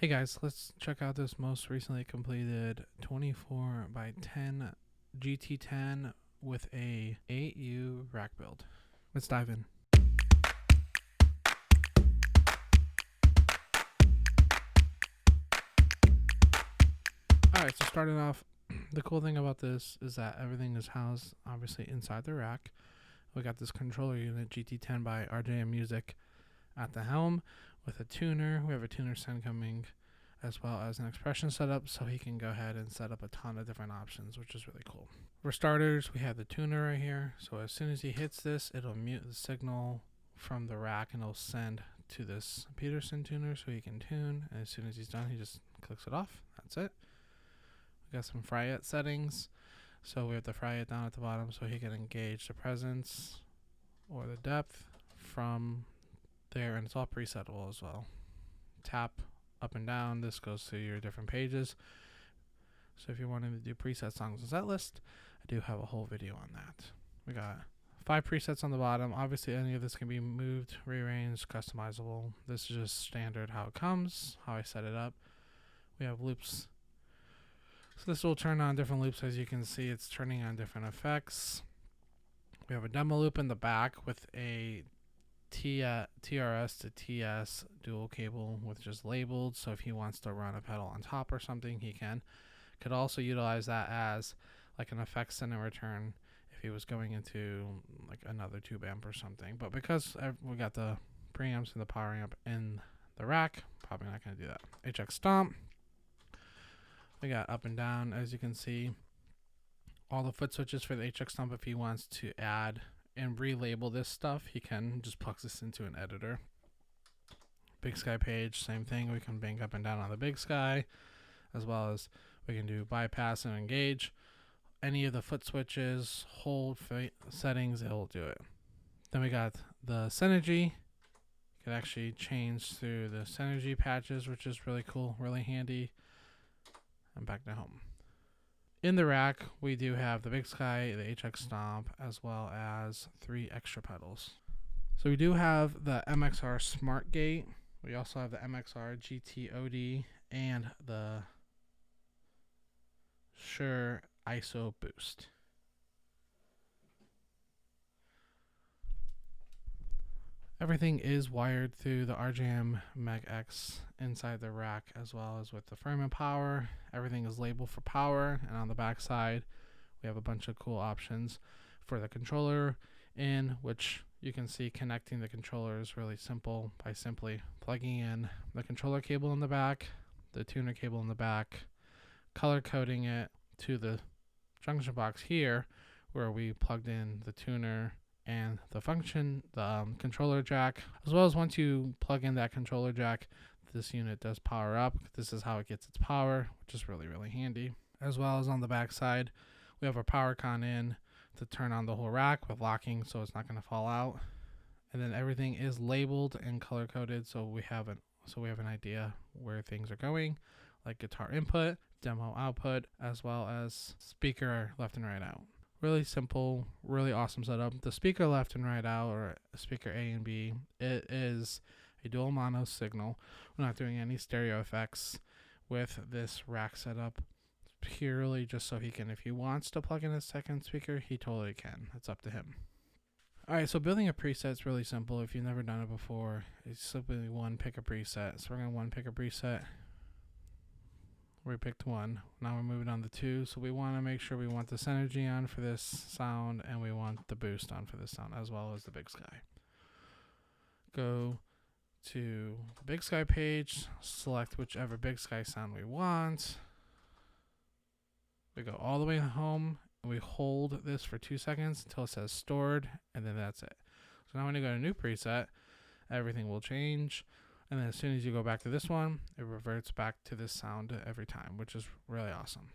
Hey guys, let's check out this most recently completed 24x10 GT10 with a 8U rack build. Let's dive in. Alright, so starting off, the cool thing about this is that everything is housed obviously inside the rack. We got this controller unit GT10 by RJM Music at the helm with a tuner. We have a tuner send coming, as well as an expression setup, so he can go ahead and set up a ton of different options, which is really cool. For starters, we have the tuner right here. So as soon as he hits this, it'll mute the signal from the rack and it'll send to this Peterson tuner so he can tune. And as soon as he's done, he just clicks it off. That's it. We got some Fryette settings. So we have the Fryette down at the bottom so he can engage the presence or the depth from there, and it's all presettable as well. Tap up and down, this goes to your different pages. So if you're wanting to do preset songs and set list, I do have a whole video on that. We got 5 presets on the bottom. Obviously any of this can be moved, rearranged, customizable. This is just standard how it comes, how I set it up. We have loops. So this will turn on different loops. As you can see, it's turning on different effects. We have a demo loop in the back with a TRS to TS dual cable with just labeled, so if he wants to run a pedal on top or something, he can. Could also utilize that as like an effects send and return if he was going into like another tube amp or something. But because we got the preamps and the power amp in the rack, probably not going to do that. HX Stomp. We got up and down, as you can see. All the foot switches for the HX Stomp. If he wants to add and relabel this stuff, he can just plug this into an editor. BigSky page, same thing. We can bank up and down on the BigSky, as well as we can do bypass and engage. Any of the foot switches, hold settings, it'll do it. Then we got the Synergy. You can actually change through the Synergy patches, which is really cool, really handy. And back to home. In the rack, we do have the BigSky, the HX Stomp, as well as 3 extra pedals. So we do have the MXR Smart Gate. We also have the MXR GT10 and the Suhr Boost. Everything is wired through the RJM Mag-X inside the rack, as well as with the frame and power. Everything is labeled for power, and on the back side we have a bunch of cool options for the controller in, which you can see connecting the controller is really simple by simply plugging in the controller cable in the back, the tuner cable in the back, color coding it to the junction box here where we plugged in the tuner and the function, the controller jack, as well as once you plug in that controller jack, this unit does power up. This is how it gets its power, which is really, really handy. As well as on the back side, we have our power con in to turn on the whole rack with locking, so it's not going to fall out. And then everything is labeled and color coded, so we have an idea where things are going, like guitar input, demo output, as well as speaker left and right out. Really simple, really awesome setup. The speaker left and right out, or speaker A and B, it is a dual mono signal. We're not doing any stereo effects with this rack setup. It's purely just so he can, if he wants to plug in a second speaker, he totally can. It's up to him. Alright, so building a preset is really simple. If you've never done it before, it's simply pick a preset. So we're going to pick a preset. We picked 1. Now we're moving on to 2. So we want to make sure we want the Synergy on for this sound, and we want the boost on for this sound, as well as the BigSky. Go to the BigSky page, select whichever BigSky sound we want. We go all the way home, and we hold this for 2 seconds until it says stored, and then that's it. So now when you go to new preset, everything will change. And then as soon as you go back to this one, it reverts back to this sound every time, which is really awesome.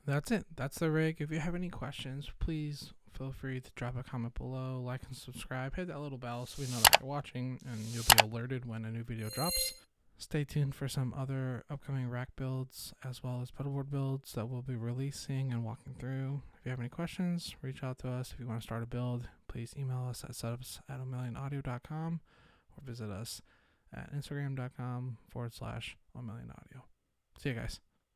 That's it. That's the rig. If you have any questions, please feel free to drop a comment below, like and subscribe. Hit that little bell so we know that you're watching and you'll be alerted when a new video drops. Stay tuned for some other upcoming rack builds as well as pedalboard builds that we'll be releasing and walking through. If you have any questions, reach out to us. If you want to start a build, please email us at setups@1millionaudio.com or visit us at instagram.com/1millionaudio. See you guys.